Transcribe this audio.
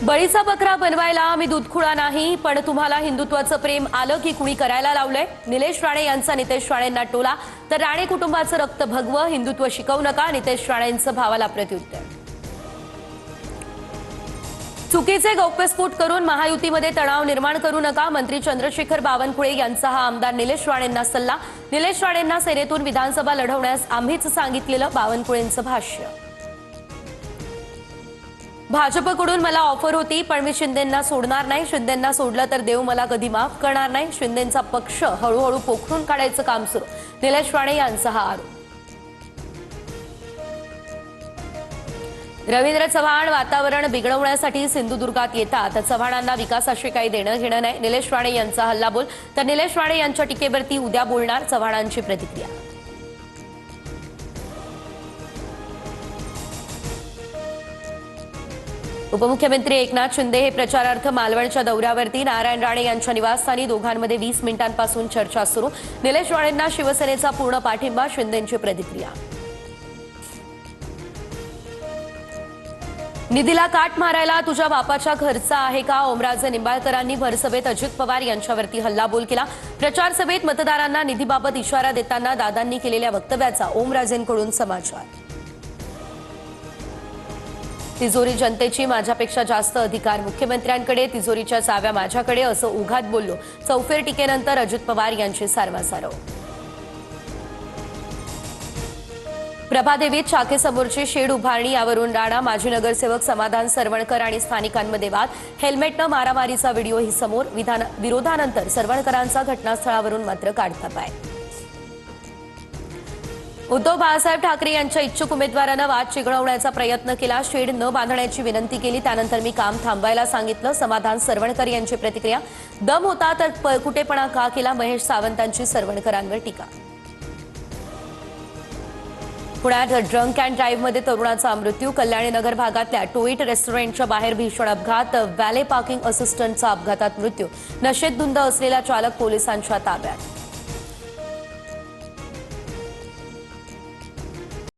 बळीचा बकरा बनवायला मी दूधखुळा नाही, पण तुम्हाला हिंदुत्वाचं प्रेम आलं की कुणी करायला लावलंय। निलेश राणे यांचा नितेश राणेंना टोला, तर राणे कुटुंबाचं रक्त भगवं, हिंदुत्व शिकवू नका, नितेश राणेंचं भावाला प्रत्युत्तर। चुकीचे गौप्यस्फोट करून महायुतीमध्ये तणाव निर्माण करू नका, मंत्री चंद्रशेखर बावनकुळे यांचा हा आमदार निलेश राणेंना सल्ला। निलेश राणेंना सेनेतून विधानसभा लढवण्यास आम्हीच सांगितलेलं, बावनकुळेंचं भाष्य। भाजपकडून मला ऑफर होती, पण मी शिंदेंना सोडणार नाही। शिंदेंना सोडलं तर देव मला कधी माफ करणार नाही। शिंदेंचा पक्ष हळूहळू पोखरून काढायचं काम सुरू, निलेश राणे यांचा हा आरोप। रवींद्र चव्हाण वातावरण बिघडवण्यासाठी सिंधुदुर्गात येतात, चव्हाणांना विकासाशी काही देणं घेणं नाही, निलेश राणे यांचा हल्लाबोल। तर निलेश राणे यांच्या टीकेवरती उद्या बोलणार, चव्हाणांची प्रतिक्रिया। उपमुख्यमंत्री एकनाथ शिंदे हे प्रचारार्थ मालवणच्या दौऱ्यावरती, नारायण राणे यांच्या निवासस्थानी दोघांमध्ये 20 मिनिटांपासून चर्चा सुरू। निलेश राणेंना शिवसेनेचा पूर्ण पाठिंबा, शिंदेंची प्रतिक्रिया। निधीला काट मारायला तुझ्या बापाच्या घरचा आहे का, ओमराजे निंबाळकरांनी भरसभेत अजित पवार यांच्यावरती हल्लाबोल केला। प्रचार सभेत मतदारांना निधीबाबत इशारा देताना दादांनी केलेल्या वक्तव्याचा ओमराजेंकडून समाचार। तिजोरी जनतेची, माझ्यापेक्षा जास्त अधिकार मुख्यमंत्र्यांकडे, तिजोरीच्या चाव्या माझ्याकडे, असं उघात बोललो। चौफेर टीकेनंतर अजित पवार यांची सारवासारव। प्रभादेवीत शाखेसमोरची शेड उभारणी यावरून राणा, माजी नगरसेवक समाधान सरवणकर आणि स्थानिकांमध्ये वाद। हेल्मेटनं मारामारीचा व्हिडिओही समोर, विरोधानंतर सरवणकरांचा घटनास्थळावरून मात्र काढता पाय। उद्धव बाळासाहेब ठाकरे यांच्या इच्छुक उमेदवारानं वाद चिघळवण्याचा प्रयत्न केला, शेड न बांधण्याची विनंती केली, त्यानंतर मी काम थांबवायला सांगितलं, समाधान सरवणकर यांची प्रतिक्रिया। दम होता तर कुटेपणा का केला, महेश सावंतांची सरवणकरांवर टीका। पुण्यात ड्रंक अँड ड्राईव्हमध्ये तरुणाचा मृत्यू, कल्याणी नगर भागातल्या टोईट रेस्टॉरंटच्या बाहेर भीषण अपघात, व्हॅले पार्किंग असिस्टंटचा अपघातात मृत्यू, नशेत धुंद असलेला चालक पोलिसांच्या ताब्यात।